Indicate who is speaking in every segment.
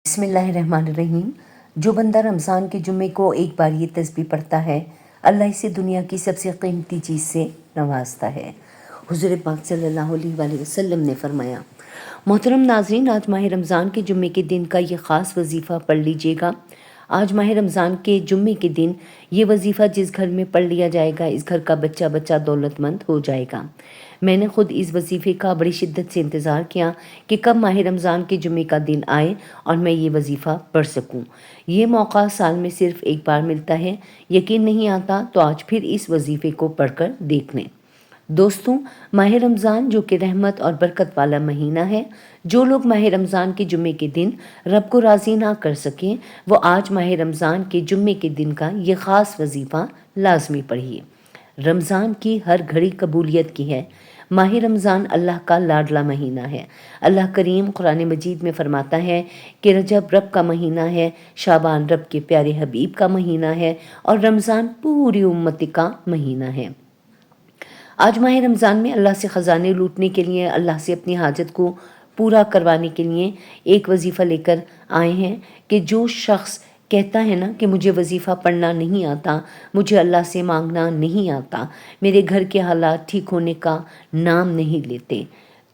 Speaker 1: بسم اللہ الرحمن الرحیم۔ جو بندہ رمضان کے جمعے کو ایک بار یہ تسبیح پڑھتا ہے، اللہ اسے دنیا کی سب سے قیمتی چیز سے نوازتا ہے۔ حضور پاک صلی اللہ علیہ وآلہ وسلم نے فرمایا، محترم ناظرین، آج ماہ رمضان کے جمعے کے دن کا یہ خاص وظیفہ پڑھ لیجئے گا۔ آج ماہ رمضان کے جمعے کے دن یہ وظیفہ جس گھر میں پڑھ لیا جائے گا، اس گھر کا بچہ بچہ دولت مند ہو جائے گا۔ میں نے خود اس وظیفے کا بڑی شدت سے انتظار کیا کہ کب ماہ رمضان کے جمعے کا دن آئے اور میں یہ وظیفہ پڑھ سکوں۔ یہ موقع سال میں صرف ایک بار ملتا ہے۔ یقین نہیں آتا تو آج پھر اس وظیفے کو پڑھ کر دیکھ لیں۔ دوستوں، ماہ رمضان جو کہ رحمت اور برکت والا مہینہ ہے، جو لوگ ماہ رمضان کے جمعے کے دن رب کو راضی نہ کر سکیں، وہ آج ماہ رمضان کے جمعے کے دن کا یہ خاص وظیفہ لازمی پڑھیے۔ رمضان کی ہر گھڑی قبولیت کی ہے۔ ماہ رمضان اللہ کا لاڈلا مہینہ ہے۔ اللہ کریم قرآن مجید میں فرماتا ہے کہ رجب رب کا مہینہ ہے، شعبان رب کے پیارے حبیب کا مہینہ ہے اور رمضان پوری امت کا مہینہ ہے۔ آج ماہ رمضان میں اللہ سے خزانے لوٹنے کے لیے، اللہ سے اپنی حاجت کو پورا کروانے کے لیے ایک وظیفہ لے کر آئے ہیں کہ جو شخص کہتا ہے نا کہ مجھے وظیفہ پڑھنا نہیں آتا، مجھے اللہ سے مانگنا نہیں آتا، میرے گھر کے حالات ٹھیک ہونے کا نام نہیں لیتے،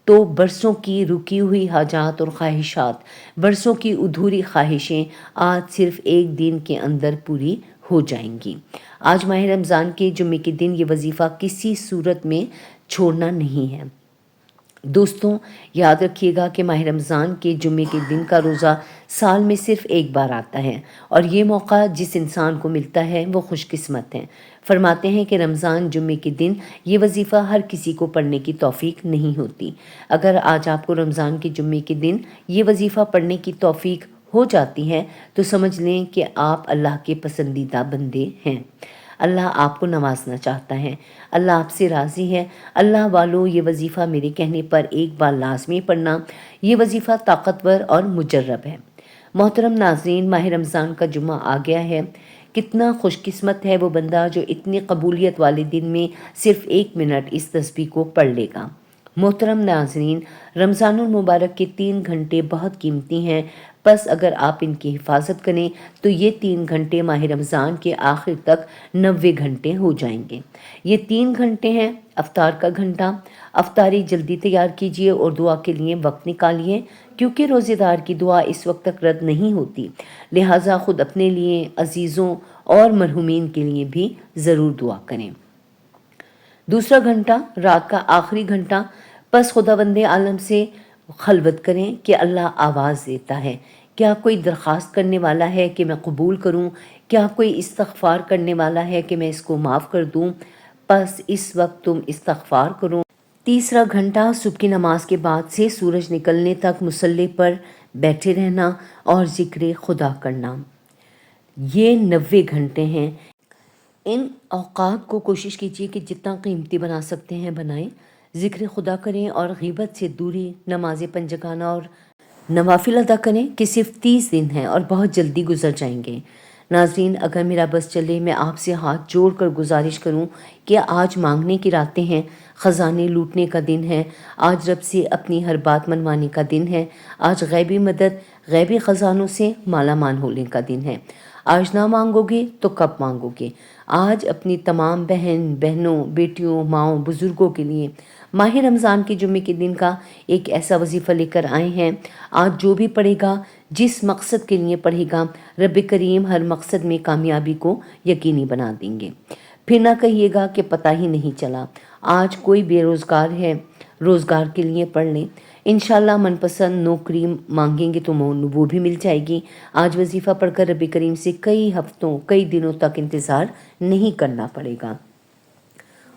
Speaker 1: تو برسوں کی رکی ہوئی حاجات اور خواہشات، برسوں کی ادھوری خواہشیں آج صرف ایک دن کے اندر پوری ہو جائیں گی۔ آج ماہ رمضان کے جمعے کے دن یہ وظیفہ کسی صورت میں چھوڑنا نہیں ہے۔ دوستوں، یاد رکھیے گا کہ ماہ رمضان کے جمعے کے دن کا روزہ سال میں صرف ایک بار آتا ہے اور یہ موقع جس انسان کو ملتا ہے وہ خوش قسمت ہے۔ فرماتے ہیں کہ رمضان جمعے کے دن یہ وظیفہ ہر کسی کو پڑھنے کی توفیق نہیں ہوتی۔ اگر آج آپ کو رمضان کے جمعے کے دن یہ وظیفہ پڑھنے کی توفیق ہو جاتی ہے تو سمجھ لیں کہ آپ اللہ کے پسندیدہ بندے ہیں۔ اللہ آپ کو نوازنا چاہتا ہے، اللہ آپ سے راضی ہے۔ اللہ والو، یہ وظیفہ میرے کہنے پر ایک بار لازمی پڑھنا۔ یہ وظیفہ طاقتور اور مجرب ہے۔ محترم ناظرین، ماہ رمضان کا جمعہ آ گیا ہے۔ کتنا خوش قسمت ہے وہ بندہ جو اتنی قبولیت والے دن میں صرف 1 منٹ اس تسبیح کو پڑھ لے گا۔ محترم ناظرین، رمضان المبارک کے 3 گھنٹے بہت قیمتی ہیں، بس اگر آپ ان کی حفاظت کریں تو یہ 3 گھنٹے ماہ رمضان کے آخر تک 90 گھنٹے ہو جائیں گے۔ یہ 3 گھنٹے ہیں افطار کا گھنٹہ۔ افطاری جلدی تیار کیجیے اور دعا کے لیے وقت نکالیے، کیونکہ روزے دار کی دعا اس وقت تک رد نہیں ہوتی، لہٰذا خود اپنے لیے، عزیزوں اور مرحومین کے لیے بھی ضرور دعا کریں۔ دوسرا گھنٹہ، رات کا آخری گھنٹہ، بس خداوند عالم سے خلوت کریں کہ اللہ آواز دیتا ہے۔ کیا کوئی درخواست کرنے والا ہے کہ میں قبول کروں؟ کیا کوئی استغفار کرنے والا ہے کہ میں اس کو معاف کر دوں؟ بس اس وقت تم استغفار کرو۔ تیسرا گھنٹہ، صبح کی نماز کے بعد سے سورج نکلنے تک مصلی پر بیٹھے رہنا اور ذکر خدا کرنا۔ یہ 90 گھنٹے ہیں۔ ان اوقات کو کوشش کیجیے کہ جتنا قیمتی بنا سکتے ہیں بنائیں، ذکر خدا کریں اور غیبت سے دوری، نماز پنجگانہ اور نوافل ادا کریں کہ صرف 30 دن ہیں اور بہت جلدی گزر جائیں گے۔ ناظرین، اگر میرا بس چلے، میں آپ سے ہاتھ جوڑ کر گزارش کروں کہ آج مانگنے کی راتیں ہیں، خزانے لوٹنے کا دن ہے، آج رب سے اپنی ہر بات منوانے کا دن ہے، آج غیبی مدد، غیبی خزانوں سے مالا مال ہونے کا دن ہے۔ آج نہ مانگو گے تو کب مانگو گے؟ آج اپنی تمام بہنوں، بیٹیوں، ماؤں، بزرگوں کے لیے ماہ رمضان کے جمعے کے دن کا ایک ایسا وظیفہ لے کر آئے ہیں۔ آج جو بھی پڑھے گا، جس مقصد کے لیے پڑھے گا، رب کریم ہر مقصد میں کامیابی کو یقینی بنا دیں گے۔ پھر نہ کہیے گا کہ پتہ ہی نہیں چلا۔ آج کوئی بے روزگار ہے، روزگار کے لیے پڑھ لیں، انشاءاللہ من پسند نوکری مانگیں گے تو وہ بھی مل جائے گی۔ آج وظیفہ پڑھ کر رب کریم سے کئی ہفتوں، کئی دنوں تک انتظار نہیں کرنا پڑے گا۔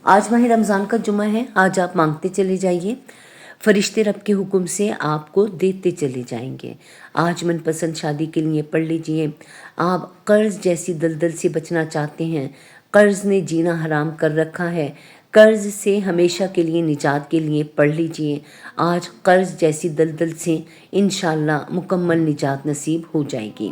Speaker 1: آج ماہ رمضان کا جمعہ ہے، آج آپ مانگتے چلے جائیے، فرشتے رب کے حکم سے آپ کو دیتے چلے جائیں گے۔ آج من پسند شادی کے لیے پڑھ لیجئے۔ آپ قرض جیسی دلدل سے بچنا چاہتے ہیں، قرض نے جینا حرام کر رکھا ہے، قرض سے ہمیشہ کے لیے نجات کے لیے پڑھ لیجئے۔ آج قرض جیسی دلدل سے انشاءاللہ مکمل نجات نصیب ہو جائے گی۔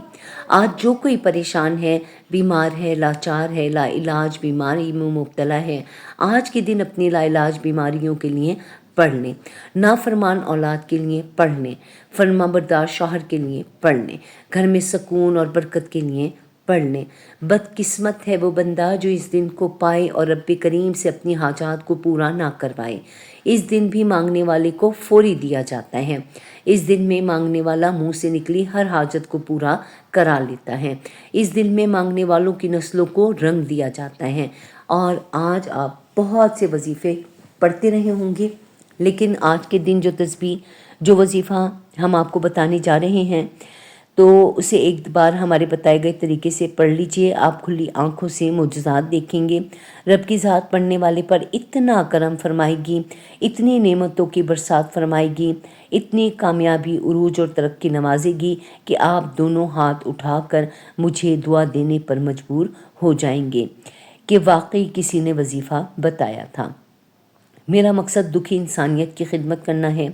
Speaker 1: آج جو کوئی پریشان ہے، بیمار ہے، لاچار ہے، لا علاج بیماری میں مبتلا ہے، آج کے دن اپنی لا علاج بیماریوں کے لیے पढ़ लें, नाफरमान औलाद के लिए पढ़ लें, फरमाबरदार शौहर के लिए पढ़ लें, घर में सुकून और बरकत के लिए पढ़ लें। बदकिस्मत है वो बंदा जो इस दिन को पाए और रब्बे करीम से अपनी हाजात को पूरा ना करवाए। इस दिन भी मांगने वाले को फौरी दिया जाता है। इस दिन में मांगने वाला मुंह से निकली हर हाजत को पूरा करा लेता है। इस दिन में मांगने वालों की नस्लों को रंग दिया जाता है। और आज आप बहुत से वजीफ़े पढ़ते रहे होंगे, लेकिन आज के दिन जो तस्बीह जो वजीफ़ा हम आपको बताने जा रहे हैं तो उसे एक बार हमारे बताए गए तरीके से पढ़ लीजिए। आप खुली आंखों से मोजज़ात देखेंगे। रब की ज़ात पढ़ने वाले पर इतना करम फरमाएगी, इतनी नेमतों की बरसात फरमाएगी, इतनी कामयाबी, उरूज और तरक्की नवाजेगी कि आप दोनों हाथ उठाकर मुझे दुआ देने पर मजबूर हो जाएंगे कि वाकई किसी ने वजीफ़ा बताया था। मेरा मकसद दुखी इंसानियत की खिदमत करना है।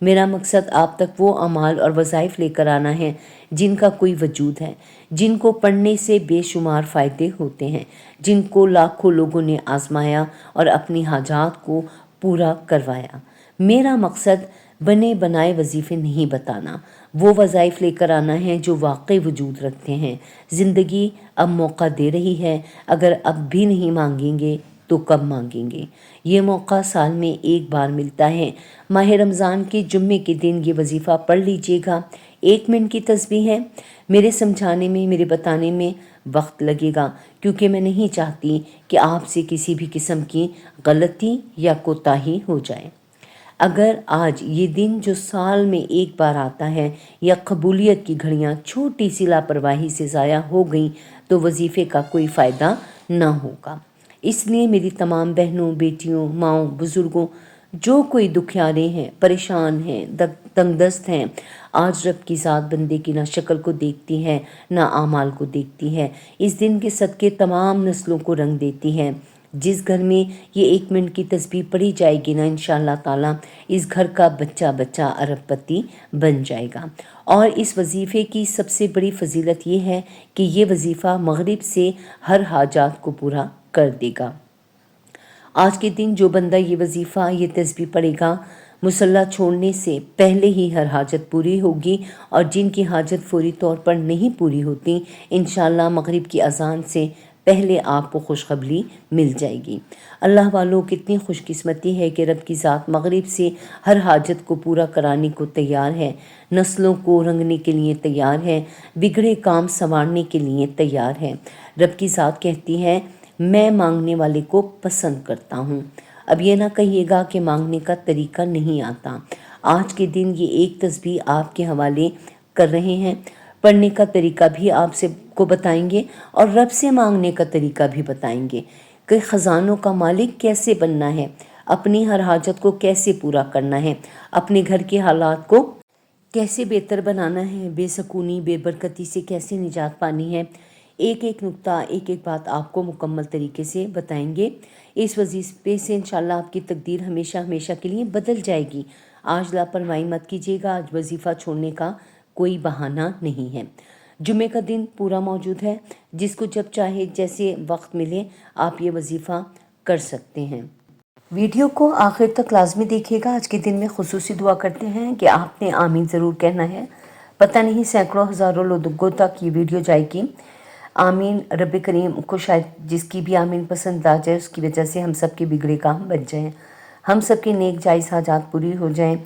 Speaker 1: मेरा मकसद आप तक वो अमाल और वज़ाइफ लेकर आना है जिनका कोई वजूद है, जिनको पढ़ने से बेशुमार फ़ायदे होते हैं, जिनको लाखों लोगों ने आजमाया और अपनी हाजात को पूरा करवाया। मेरा मकसद बने बनाए वजीफ़े नहीं बताना, वो वज़ाइफ लेकर आना है जो वाकई वजूद रखते हैं। ज़िंदगी अब मौका दे रही है, अगर अब भी नहीं मांगेंगे तो कब मांगेंगे। ये मौका साल में एक बार मिलता है। माह रमज़ान के जुम्मे के दिन ये वजीफ़ा पढ़ लीजिएगा। 1 मिनट की तस्बीह है। मेरे समझाने में, मेरे बताने में वक्त लगेगा, क्योंकि मैं नहीं चाहती कि आपसे किसी भी किस्म की गलती या कोताही हो जाए। अगर आज ये दिन जो साल में एक बार आता है या कबूलियत की घड़ियाँ छोटी सी लापरवाही से ज़ाया हो गई तो वजीफ़े का कोई फ़ायदा ना होगा। इसलिए मेरी तमाम बहनों, बेटियों, माँओं, बुज़ुर्गों, जो कोई दुखियारे हैं, परेशान हैं, तंगदस्त हैं, आज रब की ज़ात बंदे की ना शक्ल को देखती है ना आमाल को देखती है। इस दिन के सदके तमाम नस्लों को रंग देती है। जिस घर में ये 1 मिनट की तस्बीह पढ़ी जाएगी ना, इंशाअल्लाह ताला इस घर का बच्चा बच्चा अरबपति बन जाएगा। और इस वजीफ़े की सबसे बड़ी फजीलत ये है कि ये वजीफ़ा मगरिब से हर हाजात को पूरा कर देगा। आज के दिन जो बंदा ये वजीफ़ा, ये तस्बीह पढ़ेगा, मुसल्ला छोड़ने से पहले ही हर हाजत पूरी होगी। और जिनकी हाजत फौरी तौर पर नहीं पूरी होती, इंशाअल्लाह मगरिब की अज़ान से पहले आपको खुशखबरी मिल जाएगी। अल्लाह वालों, कितनी खुशकिस्मती है कि रब की ज़ात मगरिब से हर हाजत को पूरा कराने को तैयार है, नस्लों को रंगने के लिए तैयार है, बिगड़े काम संवारने के लिए तैयार है। रब की ज़ात कहती है, मैं मांगने वाले को पसंद करता हूँ। अब ये ना कहिएगा कि मांगने का तरीका नहीं आता। आज के दिन ये एक तस्बीह आपके हवाले कर रहे हैं। पढ़ने का तरीका भी आपसे को बताएंगे और रब से मांगने का तरीका भी बताएंगे कि ख़ज़ानों का मालिक कैसे बनना है, अपनी हर हाजत को कैसे पूरा करना है, अपने घर के हालात को कैसे बेहतर बनाना है, बेसकूनी बेबरकती से कैसे निजात पानी है। एक एक नुक्ता, एक एक बात आपको मुकम्मल तरीके से बताएंगे। इस वजीफ़े से इंशाल्लाह आपकी तकदीर हमेशा हमेशा के लिए बदल जाएगी। आज लापरवाही मत कीजिएगा। आज वजीफ़ा छोड़ने का कोई बहाना नहीं है। जुमे का दिन पूरा मौजूद है। जिसको जब चाहे, जैसे वक्त मिले, आप ये वजीफ़ा कर सकते हैं। वीडियो को आखिर तक लाजमी देखिएगा। आज के दिन में खुसूसी दुआ करते हैं कि आपने आमीन ज़रूर कहना है। पता नहीं सैकड़ों हज़ारों लोगों तक ये वीडियो जाएगी। आमीन। रब करीम को शायद जिसकी भी आमीन पसंद आ जाए, उसकी वजह से हम सब के बिगड़े काम बच जाएं, हम सब की नेक जायज़ हाजात पूरी हो जाएं।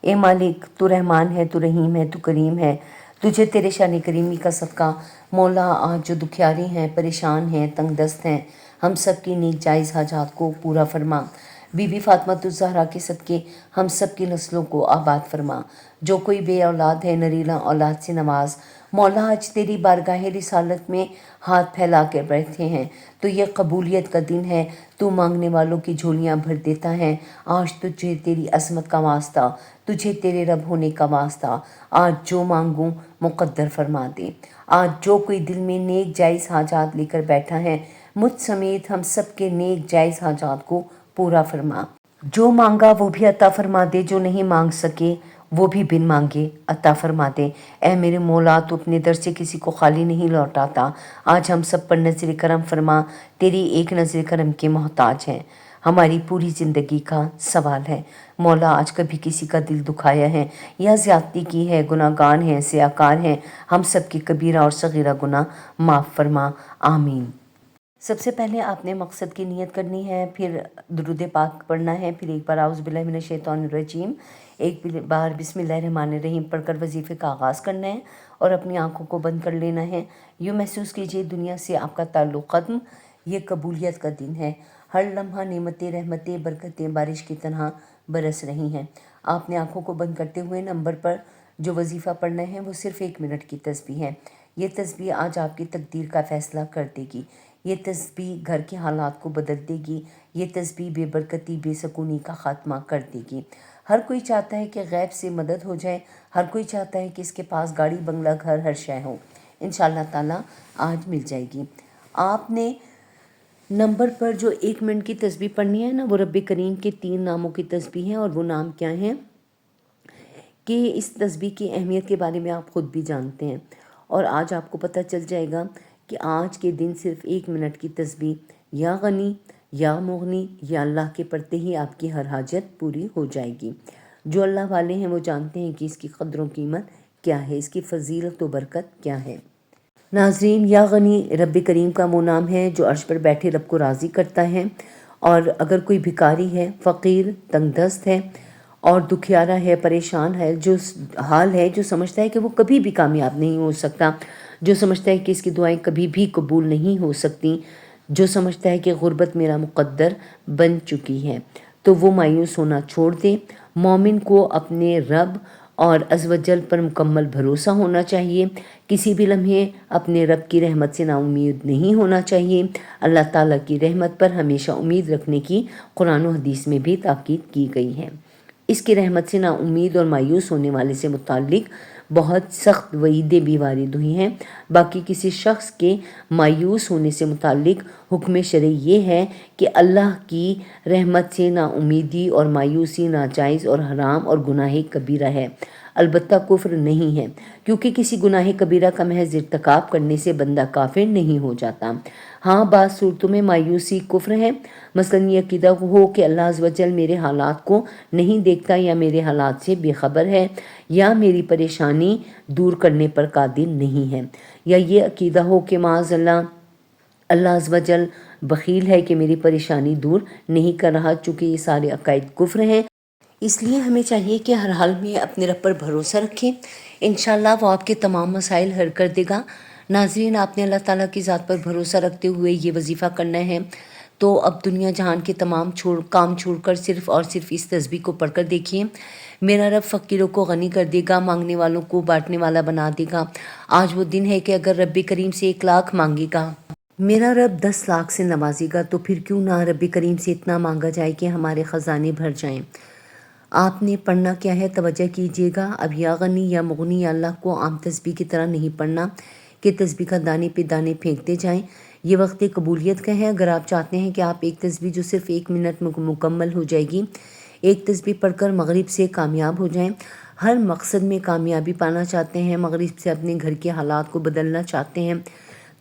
Speaker 1: ए मालिक, तू रहमान है, तू रहीम है, तू करीम है। तुझे तेरे शान करीमी का सदका मौला, आज जो दुखियारी हैं, परेशान हैं, तंगदस्त हैं, हम सब की नेक जायज़ हाजात को पूरा फरमा। बीबी फातिमा ज़हरा के सदके हम सब की नस्लों को आबाद फरमा। जो कोई बे औलाद है, नरीला औलाद से नवाज। मौला, आज तेरी बारगाह रिसालत में हाथ फैला कर बैठे हैं, तो ये कबूलियत का दिन है। तू मांगने वालों की झोलियां भर देता है। आज तुझे तेरी असमत का वास्ता, तुझे तेरे रब होने का वास्ता। आज जो मांगूं मुकद्दर फरमा दे। आज जो कोई दिल में नेक जायज़ हाजात लेकर बैठा है, मुझ समेत हम सब के नेक जायज़ हाजात को पूरा फरमा। जो मांगा वो भी अता फरमा दे, जो नहीं मांग सके वो भी बिन मांगे अता फरमा दे। ऐ मेरे मौला, तू अपने दर से किसी को खाली नहीं लौटाता। आज हम सब पर नज़र करम फरमा, तेरी एक नज़र करम के मोहताज हैं। हमारी पूरी ज़िंदगी का सवाल है। मौला आज कभी किसी का दिल दुखाया है या ज़्यादती की है, गुनाहगार हैं, सियाकार हैं, हम सब की कबीरा और सगीरा गुनाह माफ़ फरमा, आमीन। सबसे पहले आपने मकसद की नियत करनी है, फिर दुरूद पाक पढ़ना है, फिर एक बार आउज़ बिल्लाहि मिनश शैतानिर रजीम, एक बार बिस्मिल्लाहिर्रहमानिर्रहीम पढ़कर वजीफ़े का आगाज़ करना है और अपनी आंखों को बंद कर लेना है। यूँ महसूस कीजिए दुनिया से आपका ताल्लुक़ ख़त्म, ये कबूलियत का दिन है। हर लम्हा नेमतें, रहमतें, बरकतें बारिश की तरह बरस रही हैं। आपने आंखों को बंद करते हुए नंबर पर जो वजीफ़ा पढ़ना है वो सिर्फ़ 1 मिनट की तस्बीह है। ये तस्बीह आज आपकी तकदीर का फ़ैसला कर देगी। ये तस्बीह घर के हालात को बदल देगी। ये तस्बीह बेबरकती, बेसकूनी का ख़ात्मा कर देगी। हर कोई चाहता है कि गैब से मदद हो जाए, हर कोई चाहता है कि इसके पास गाड़ी, बंगला, घर, हर शय हो। इंशाअल्लाह ताला आज मिल जाएगी। आपने नंबर पर जो 1 मिनट की तस्बीह पढ़नी है ना, वो रब्बे करीम के 3 नामों की तस्बीह है। और वो नाम क्या हैं कि इस तस्बीह की अहमियत के बारे में आप ख़ुद भी जानते हैं। और आज आपको पता चल जाएगा कि आज के दिन सिर्फ़ 1 मिनट की तस्बीह या गनी, या मुगनी, या अल्लाह के पढ़ते ही आपकी हर हाजत पूरी हो जाएगी। जो अल्लाह वाले हैं वो जानते हैं कि इसकी क़द्र कीमत क्या है, इसकी फ़जीलत व बरकत क्या है। नाज़रीन, या गनी रब्बे करीम का वो नाम है जो अर्श पर बैठे रब को राज़ी करता है। और अगर कोई भिखारी है, फ़कीर, तंगदस्त है और दुखियारा है, परेशान है, जो हाल है, जो समझता है कि वो कभी भी कामयाब नहीं हो सकता, जो समझता है कि इसकी दुआएं कभी भी कबूल नहीं हो सकती, जो समझता है कि गुर्बत मेरा मुक़द्दर बन चुकी है, तो वो मायूस होना छोड़ दे। मोमिन को अपने रब और अज़वजल पर मुकम्मल भरोसा होना चाहिए। किसी भी लम्हे अपने रब की रहमत से नाउम्मीद नहीं होना चाहिए। अल्लाह ताला की रहमत पर हमेशा उम्मीद रखने की कुरान और हदीस में भी ताकीद की गई है। इसकी रहमत से नाउम्मीद और मायूस होने वाले से मुताल्लिक़ बहुत सख्त वईदें भी वारिद हुई हैं। बाकी किसी शख्स के मायूस होने से मुताल्लिक़ हुक्म शरई ये है कि अल्लाह की रहमत से नाउम्मीदी और मायूसी नाजायज़ और हराम और गुनाह कबीरा है, अलबत्ता कुफ्र नहीं है, क्योंकि किसी गुनाह कबीरा का महज इर्तिकाब करने से बंदा काफिर नहीं हो जाता। हाँ, बात सूरतों में मायूसी कुफ्र है। मसलन ये अकीदा हो कि अल्लाह अज़्ज़ वजल मेरे हालात को नहीं देखता या मेरे हालात से बेखबर है या मेरी परेशानी दूर करने पर कादिर नहीं है, या ये अकीदा हो कि माज़अल्लाह अल्लाह अज़्ज़ वजल बख़ील है कि मेरी परेशानी दूर नहीं कर रहा। चूँकि ये सारे अकायद कुफ्र हैं, इसलिए हमें चाहिए कि हर हाल में अपने रब पर भरोसा रखें। इंशाअल्लाह वो आपके तमाम मसाइल हल कर देगा। नाज़रीन, आपने अल्लाह ताला की ज़ात पर भरोसा रखते हुए ये वजीफ़ा करना है। तो अब दुनिया जहान के तमाम काम छोड़कर सिर्फ़ और सिर्फ इस तस्बीह को पढ़कर देखिए। मेरा रब फ़कीरों को गनी कर देगा, मांगने वालों को बांटने वाला बना देगा। आज वो दिन है कि अगर रब्बे करीम से 1 लाख मांगेगा, मेरा रब 10 लाख से नवाजेगा, तो फिर क्यों ना रब्बे करीम से इतना मांगा जाए कि हमारे ख़जाने भर जाएं। आपने पढ़ना क्या है, तवज्जो कीजिएगा। अब या गनी या मुगनी या अल्लाह को आम तस्बीह की तरह नहीं पढ़ना कि तस्बीह का दाने पे दाने फेंकते जाएं। ये वक्त कबूलियत का है। अगर आप चाहते हैं कि आप एक तस्बीह जो सिर्फ़ 1 मिनट मुकम्मल हो जाएगी, एक तस्बीह पढ़कर मगरिब से कामयाब हो जाएं, हर मकसद में कामयाबी पाना चाहते हैं, मगरिब से अपने घर के हालात को बदलना चाहते हैं,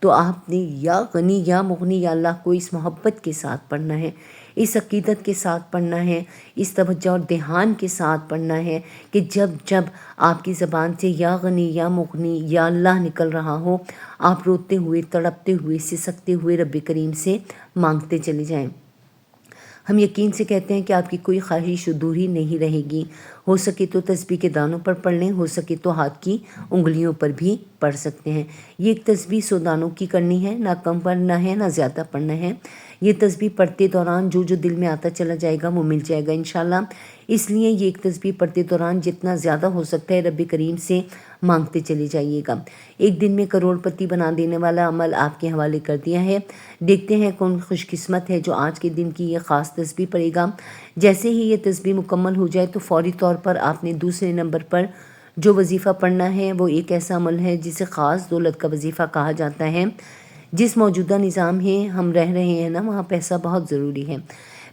Speaker 1: तो आपने या गनी या मुगनी या अल्लाह को इस मोहब्बत के साथ पढ़ना है, इस अकीदत के साथ पढ़ना है, इस तवज्जो और ध्यान के साथ पढ़ना है कि जब जब आपकी ज़बान से या गनी या मुगनी या अल्लाह निकल रहा हो, आप रोते हुए, तड़पते हुए, सिसकते हुए रब्बे करीम से मांगते चले जाएं। हम यकीन से कहते हैं कि आपकी कोई ख्वाहिश अधूरी नहीं रहेगी। हो सके तो तस्बीह के दानों पर पढ़ लें, हो सके तो हाथ की उंगलियों पर भी पढ़ सकते हैं। ये एक तस्बीह 100 दानों की करनी है, ना कम पढ़ना है ना ज़्यादा पढ़ना है। ये तस्बीह पढ़ते दौरान जो जो दिल में आता चला जाएगा वो मिल जाएगा इंशाल्लाह। इसलिए ये एक तस्बीह पढ़ते दौरान जितना ज़्यादा हो सकता है रब्बे करीम से मांगते चले जाइएगा। एक दिन में करोड़पति बना देने वाला अमल आपके हवाले कर दिया है। देखते हैं कौन खुशकिस्मत है जो आज के दिन की ये ख़ास तस्बीह पढ़ेगा। जैसे ही ये तस्बीह मुकम्मल हो जाए तो फ़ौरी तौर पर आपने दूसरे नंबर पर जो वजीफ़ा पढ़ना है वो एक ऐसा अमल है जिसे ख़ास दौलत का वजीफ़ा कहा जाता है। जिस मौजूदा निज़ाम है हम रह रहे हैं ना, वहाँ पैसा बहुत ज़रूरी है।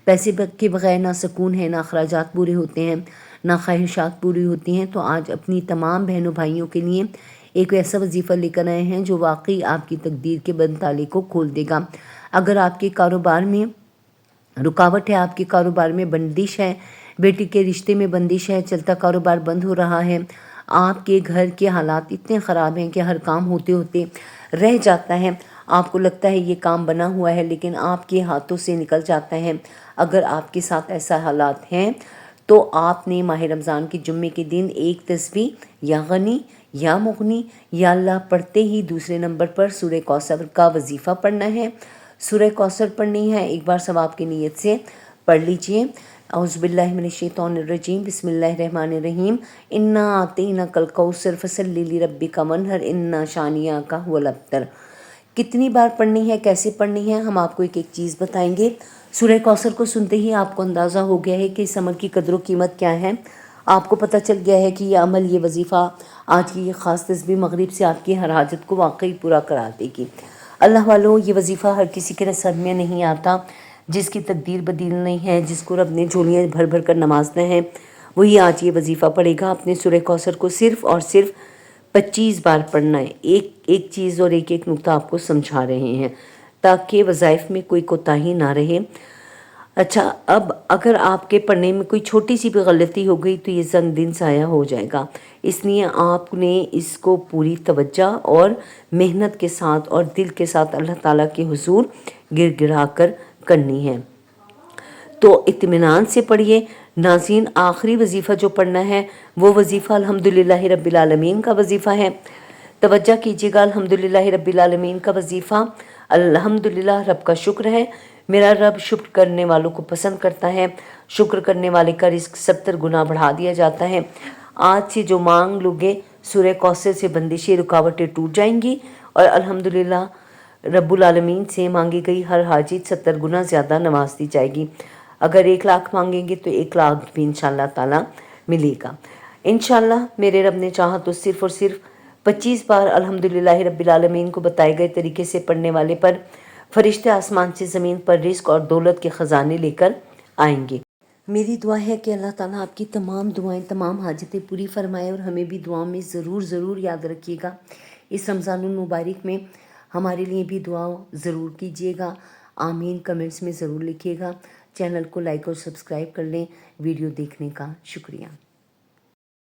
Speaker 1: पैसे के बगैर ना सुकून है, ना अखराजात पूरे होते हैं, ना ख्वाहिशात पूरी होती हैं। तो आज अपनी तमाम बहनों भाइयों के लिए एक ऐसा वजीफ़ा लेकर आए हैं जो वाकई आपकी तकदीर के बंद ताले को खोल देगा। अगर आपके कारोबार में रुकावट है, आपके कारोबार में बंदिश है, बेटी के रिश्ते में बंदिश है, चलता कारोबार बंद हो रहा है, आपके घर के हालात इतने ख़राब हैं कि हर काम होते होते रह जाता है। आपको लगता है ये काम बना हुआ है लेकिन आपके हाथों से निकल जाता है। अगर आपके साथ ऐसा हालात हैं तो आपने माह रमज़ान के जुम्मे के दिन एक तस्बीह या गनी या मुगनी या अल्लाह पढ़ते ही दूसरे नंबर पर सूरह कौसर का वजीफ़ा पढ़ना है। सूरह कौसर पढ़नी है, एक बार सवाब की नीयत से पढ़ लीजिए। औज़ुबिल्लाहि मिनश्शैतानिर्रजीम, बिस्मिल्लाहिर्रहमानिर्रहीम। इन्ना आतैनाकल कौसर फसल्लि लिरब्बिका वन्हर, इन्ना शानियाका हुवल अब्तर। कितनी बार पढ़नी है, कैसे पढ़नी है, हम आपको एक एक चीज़ बताएंगे। सूरह कौसर को सुनते ही आपको अंदाज़ा हो गया है कि इस अमल की कदर व कीमत क्या है। आपको पता चल गया है कि ये अमल, ये वजीफ़ा, आज की ये ख़ास तस्बीह मगरिब से आपकी हर हाजत को वाकई पूरा करा देगी। अल्लाह वालों, ये वजीफ़ा हर किसी के नसीब में नहीं आता। जिसकी तकदीर बदील नहीं है, जिसको रब ने झोलियाँ भर भर कर नवाजना है, वही आज ये वजीफ़ा पढ़ेगा। अपने सूरह कौसर को सिर्फ़ और सिर्फ 25 बार पढ़ना है। एक एक चीज़ और एक एक नुक्ता आपको समझा रहे हैं ताकि वज़ाइफ में कोई कोताही ना रहे। अच्छा, अब अगर आपके पढ़ने में कोई छोटी सी भी गलती हो गई तो ये ज़ंग दिन साया हो जाएगा। इसलिए आपने इसको पूरी तवज्जो और मेहनत के साथ और दिल के साथ अल्लाह ताला के हुज़ूर गिड़गिड़ा कर करनी है। तो इत्मीनान से पढ़िए। नाज़रीन, आखिरी वजीफ़ा जो पढ़ना है वो वजीफ़ा अल्हम्दुलिल्लाहि रब्बिल आलमीन का वजीफ़ा है। तवज्जो कीजिएगा, अल्हम्दुलिल्लाहि रब्बिल आलमीन का वजीफ़ा। अल्हम्दुलिल्लाह, रब का शुक्र है, मेरा रब शुक्र करने वालों को पसंद करता है। शुक्र करने वाले का रिज़्क 70 गुना बढ़ा दिया जाता है। आज से जो मांग लोगे, सूरह कौसर से बंदिशें, रुकावटें टूट जाएंगी और अल्हम्दुलिल्लाह रब्बुल आलमीन से मांगी गई हर हाजित 70 गुना ज़्यादा नवाज दी जाएगी। अगर 1 लाख मांगेंगे तो 1 लाख भी इंशाअल्लाह ताला मिलेगा। इंशाअल्लाह मेरे रब ने चाहा तो सिर्फ़ और सिर्फ 25 बार अल्हम्दुलिल्लाहि रब्बिल आलमीन को बताए गए तरीके से पढ़ने वाले पर फरिश्ते आसमान से ज़मीन पर रिज़्क और दौलत के ख़जाने लेकर आएंगे। मेरी दुआ है कि अल्लाह ताला आपकी तमाम दुआएं, तमाम हाजतें पूरी फरमाए और हमें भी दुआओं में ज़रूर याद रखिएगा। इस रमज़ानुल मुबारक में हमारे लिए भी दुआ ज़रूर कीजिएगा। आमीन कमेंट्स में ज़रूर लिखिएगा। चैनल को लाइक और सब्सक्राइब कर लें। वीडियो देखने का शुक्रिया।